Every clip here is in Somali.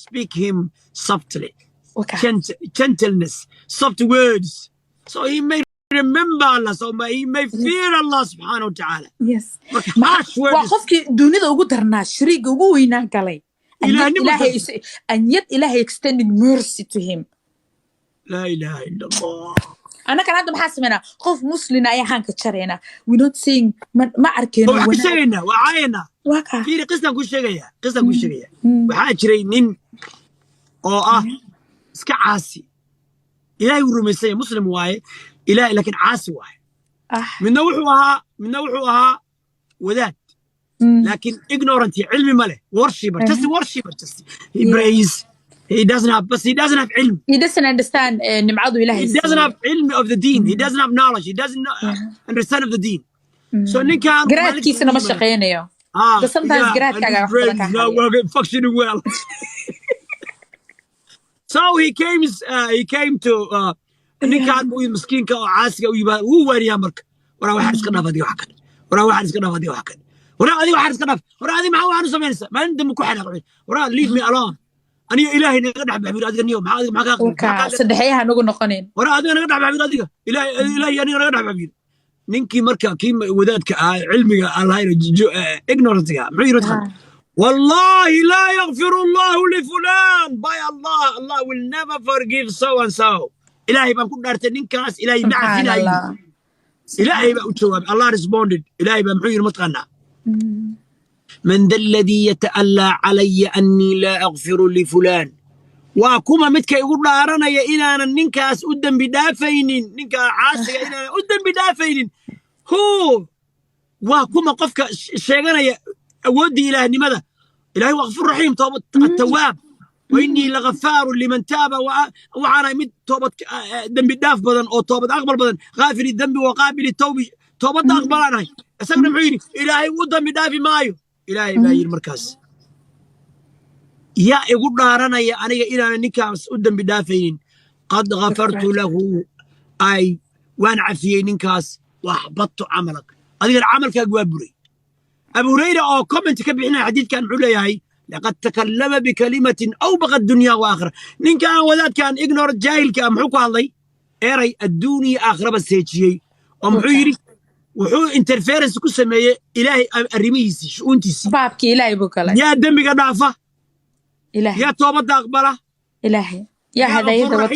speak him softly. Gentleness, soft words. So he may remember Allah, so he may fear Allah subhanahu wa ta'ala. Yes. Harsh words. وقفك دونيدا ugu darnaa shariiga ugu weynaan galay. And yet ilahi extending mercy to him. La ilaha illallah. أنا كان عندهم حاسمنا خوف مسلم أي حان كتشرينا we not saying ما أركينا وحشينا وعينا في قصة كل شيء وحاجري نين أو سكعاسي إلهي ورمسي مسلم واي إلهي لكن عاسي واي من نوعها وذات لكن ignorant علمي ماله worshiper just he prays. He doesn't have علم. He doesn't understand نمعضو إلهي. He doesn't have علم of the deen. He doesn't have knowledge. He doesn't understand of the deen. So نكان. قرأت كيسنا مش شقينا يو. But sometimes قرأت كذا. No, we're functioning well. So he came to نكان بوي مسكين كعاسك ويبا هو وين يامرك ورا واحد سكنا فدي وحكن ورا هذه واحد سكنا ورا هذه معه واحد سمينسا ما ندم كحنا ورا leave me alone. أنا إلهي نقدر بعبير هذا اليوم معك صدحيها نقول نقنين ورا هذا نقدر بعبير هذا إلهي أنا نقدر بعبير ننكي مركا كيم وذاتك علمي الله ignorance معيرتها والله لا يغفر الله لفلان باي الله will never forgive so and so إلهي بنكون دارتنين كاس إلهي بعد إلهي بأجواب الله responded إلهي بمعير متقنع من ذا الذي يتألى علي أني لا أغفر لفلان وكما متك يقول لا أرانا يا إنا ننكاس قدام بدافين ننكا عاسي يا إنا قدام بدافين هو وكما قفك الشيغانا يا أودي إلهي ماذا إلهي وغفور رحيم توبة التواب وإني لغفار لمن تاب وعنا مد توبة دم بداف بدن أو توبة أقبل بدن غافر الذنب وقابل التوب توبة أقبل أنا أسمع معيني إلهي قدام بدافي مايو إلهي باي المركز يا يقول نارنا يا أنا إلى نكاس قدام بدافين قد غفرت له أي وأنا عفية نكاس وأحبطت عملك هذا العمل كأبوري أبو هريرة أو كومنت كبيرنا حديث كان عليا لقد تكلم بكلمة أوبقت الدنيا وآخرة نكا وذات كان إجنور جاهل كأمحوك الله إيري الدنيا آخرة بس هيك أمحيري وحو انترفيرنس كو سميه إلهي الرميسي شو انتي بابك إلهي بوكلا يا دمك ضعفة إلهي يا توبة أقبلة إلهي يا هذا يدوط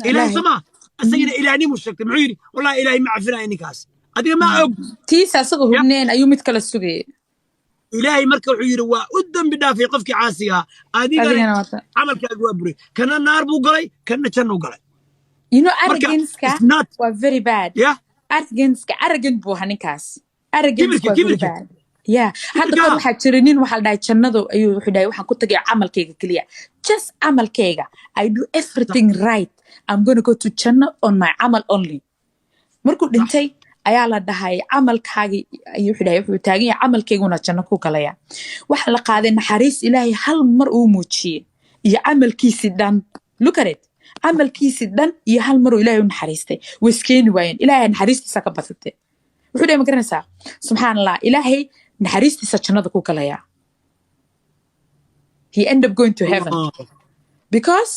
إلهي سما السيدة إلهي مشكلة معيري والله إلهي معفنا نكاس أدي ما أب تيسا صغه منين أيوم يتكل السوقي إلهي مركب عيري وقدم بدافع قفك عاسيها أدي عملك أقوى بري كان النار بوقلي كان نشنو قلي you know arrogance was very bad yeah arrogant buu haninkaas arrogance was very bad yeah hadda kor waxa jirinin waxa la dhahay jannadu ayuu wuxuu dhahay waxaan ku tagay camalkayga kaliya just camalkayga I do everything right I'm going to go to Jannah on my amal only markuu dhintay ayaa la dhahay camalkaagi ayuu wuxuu dhahay wuxuu taagan yahay camalkayguna janno ku galaya waxa la qaaday naxariis ilaahay hal mar uu muujiyay iyo camalkiisi dhan look at it camalkiisi dhan iyo hal mar uu ilaahay u naxariistay waskeeni waayeen ilaahay naxariistiisa ka badatay wuxuu dhahay ma garanaysaa subxaanallah ilaahay naxariistiisa jannada ku galaya he end up going to heaven because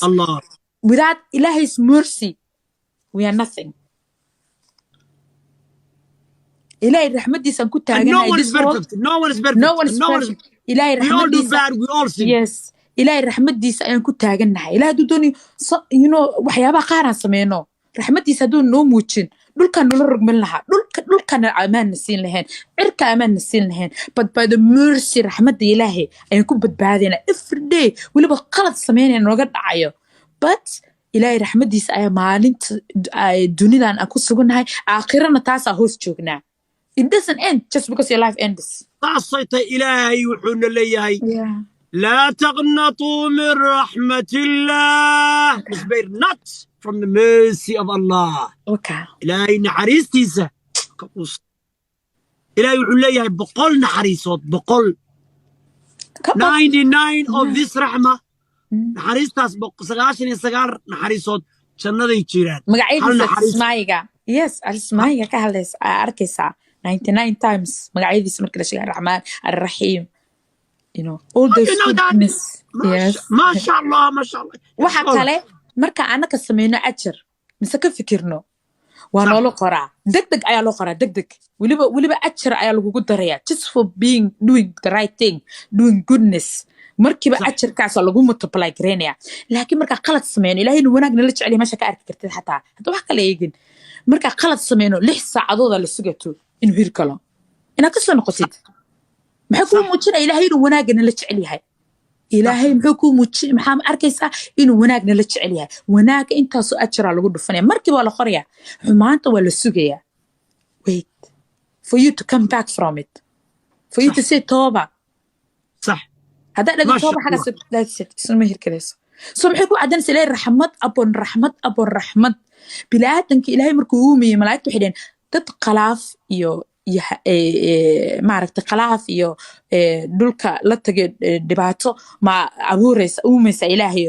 without Ilah's mercy we are nothing إلهي رحمتيسا كنت no one is perfect إلهي we all do bad we all sin yes إلهي رحمتيسا أنا كنت تاجنها إلهي دوني you know وحيابا قارن سمينه رحمتيسا دون نوموتشين دول كانوا نرق من لها دول كان أمان نسين لهن عرك أمان نسين لهن but by the mercy رحمة إلهي أنا كنت بتبعدنا every day ولا بقلت سمينه إنه قد عيو but إلهي رحمتيسا أنا مالنت دوني أنا أكون سجونها آخرنا تاسع هوس جوجنا it doesn't end just because your life ends تعصيت إلهي وحنا ليهي لا تقنطوا من رحمة الله not from the mercy of Allah إلهي نحريستيسا إلهي وحنا ليهي بقول نحريصوت بقول 99 of this رحمة نحريستاس سقاشن سقار نحريصوت شنو ذي تشيران مقعيد اسمايقا yes اسمايقا كهلس أركيسا 99 times مقعيد اسمك لشيء الرحمن الرحيم you know all those goodness ما شاء الله ما شاء الله waxa kale marka anaka sameeyno ajar mise ka fikirno waa noo loo qoraa degdeg ayaa loo qoraa degdeg weliba ajar ayaa lagugu darayaa just for doing the right thing doing goodness markiiba ajarkaas lagu multiply gareynaya laakiin marka qalad sameeyno ilaahay inuu wanaag nala jecel yahay meesha ka arki kartid xataa hadda wax kale eegin marka qalad sameeyno 6 saacadood la sugato inuu hir kalo ina ka soo noqotid maxay ku muujinaysaa ilaahay inuu wanaag nala jecel yahay ilaahay muxuu ku muujin maxaa arkaysaa inuu wanaag nala jecel yahay wanaag intaas oo ajra lagu dhufanaya markii waa la qoraya xumaanta waa la sugaya wait for you to come back from it for you to say tooba صح هذا اللي tooba xaga that's it isma hirkalayso so maxay ku cadanaysaa ilaahay raxmad abon raxmad bilaadanka ilaahay markuu uu miyo malaa'iktu xidheen dad qalaaf iyo maaragtay qalaaf iyo dhulka la tagay dhibaato ma abuuraysa uumaysa ilaahay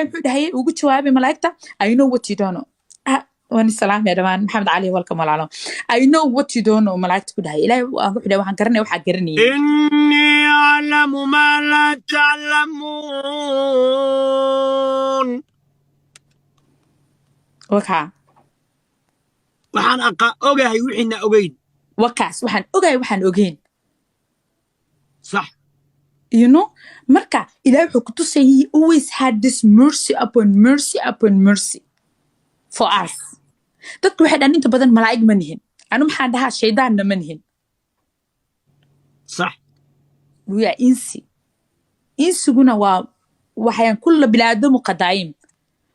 muxuu dhahay ugu jawaabay malaa'ikta I know what you don't know wani salaam ya dhamaan maxamed cali welcome walaalo I know what you don't know malaa'iktu ku dhahay ilaahay wuxuu dhahay waxaan garanay waxa garanayay inni a'lamu ma la ta'lamun waxaan ogahay wixina ogeyn wakaas waxaan ogahay waxaan ogeyn صح you know marka ilaahay wuxuu ku tusay he always had this mercy upon mercy for us dadku waxay dhan inta badan malaa'ig ma nihin anu maxaan dhahaa shaydaanna ma nihin صح we are insiguna waa waxaan kulla bilaadamu qadaayim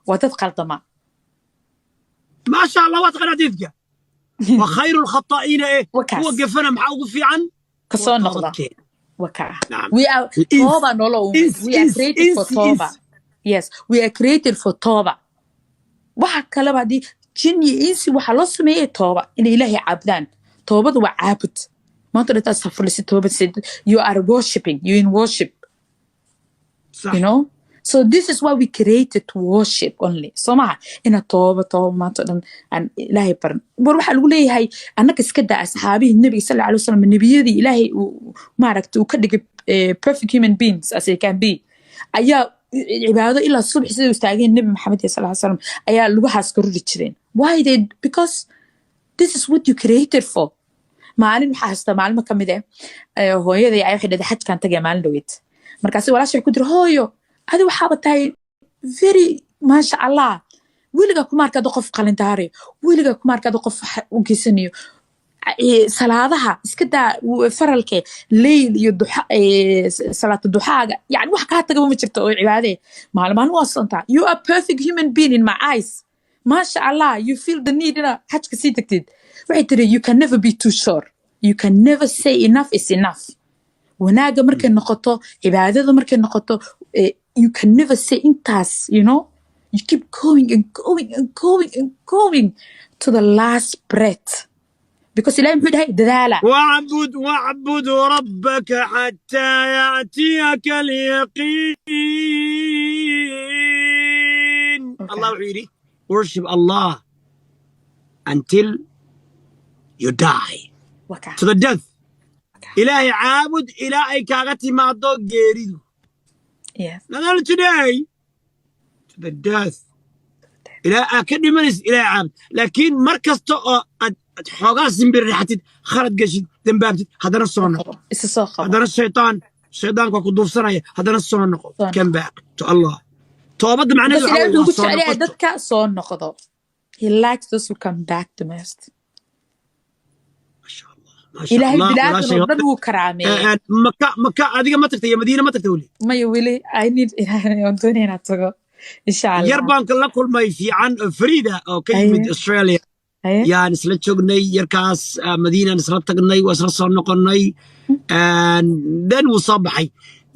waa dad qaldama ما شاء الله واتقناتيك وخير الخطائين ايه هو قفنا محاوق في عن كسون نقضة نعم we are توبة نولو we are created for توبة yes we are created for توبة waxa kale baadi jinni insi waxa loo sameeyay tooba in ilaahay caabdaan toobadu waa caabud maanta inta safraysi tooba you are worshiping you in worship you know so this is why we created to worship only so ma ina tooba maanta dhan aan ilaahay baran waxa lagu leeyahay annaka iska daa asxaabihi nabiga sallallahu alayhi wasallam nabiyadii ilaahay maaragtay uu ka dhigay perfect human beings as they can be ayaa cibaado ilaa subax sida uu taageen nabi maxamed sallallahu alayhi wasallam ayaa lagu xaaskaro jireen why they because this is what you created for maalin waxa hasta maalmo kamid hooyaday ay waxay dhaday xajkan tagay maalin dhaweed markaas walaashay ku dir hooyo adi waxa tahay very masha Allah wiliga kuma arkado qof qalindaare wiliga kuma arkado qof u geysanayo salaadaha iska daa faralke leyl iyo duha salaatu duhaaga yani wax ka taga ma jirto oo cibaade maalmaan waa santa you are perfect human being in my eyes masha Allah you feel the need ina hajka sii tagtid waxay tiri you can never be too sure you can never say enough is enough wanaaga markay noqoto cibaadada markay noqoto you can never say intaas you know you keep going and going and going and going to the last breath because إلهي محمد هاي دلالة واعبد ربك حتى يأتيك اليقين الله وحيري worship Allah until you die to the death إلهي عابد إلهي كاغتي ما ضوء جيريدو نقول today to the death إلهي أكدي منس إلهي عابد لكن مركز حوغا سنبير ريحتid خلد قشد دنبابتid هذا الصونق هذا الشيطان كو دوفسنايا هذا الصونق come back to Allah توبد معناه بس إلهي وحو جعليه ددك soo noqdo he likes those who come back the most ما شاء الله إلهي بلادنا ودن wuu karaamay مكة adiga ma tagtay Madiina ma tagtay wali maya wali I need doonayna tago insha Allah yarban kala kulmay fiican Frida oo ka yimid Australia يعني isla joognay yarkaas Madiina isla tagnay waa isla soo noqonay and then wuu soo baxay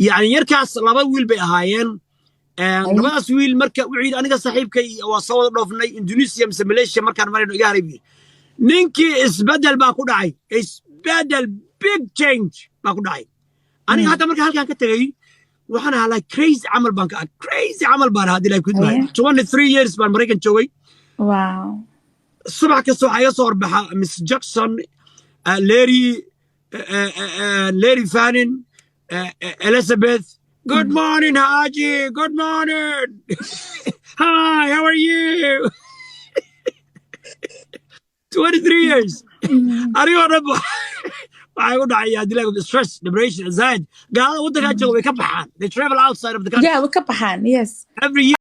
yani yarkaas laba wiil bay ahaayeen labadaas wiil marka wixii aniga saaxiibkay waa soo wada dhoofnay Indonesia mise Malaysia markaan marayno iga haribiyay ninkii isbedel baa ku dhacay isbedel big change baa ku dhacay aniga hadda marka halkaan ka tagay waxaan ahaa like crazy camal baan ka crazy camal baan hadii la ku dhacay 23 years baan Mareykan joogay wow الصبح كسو حيصور بها مس جاكسون ليري فانن إليزابيث Good morning, Haji. Good morning. Hi, how are you? 23 years. Anigoo dhan waxay u dhacaya dilaa stress, depression, anxiety. Gaalada waddankaa jooga way ka baxaan. They travel outside of the country. Yeah, way ka baxaan, yes. Every year.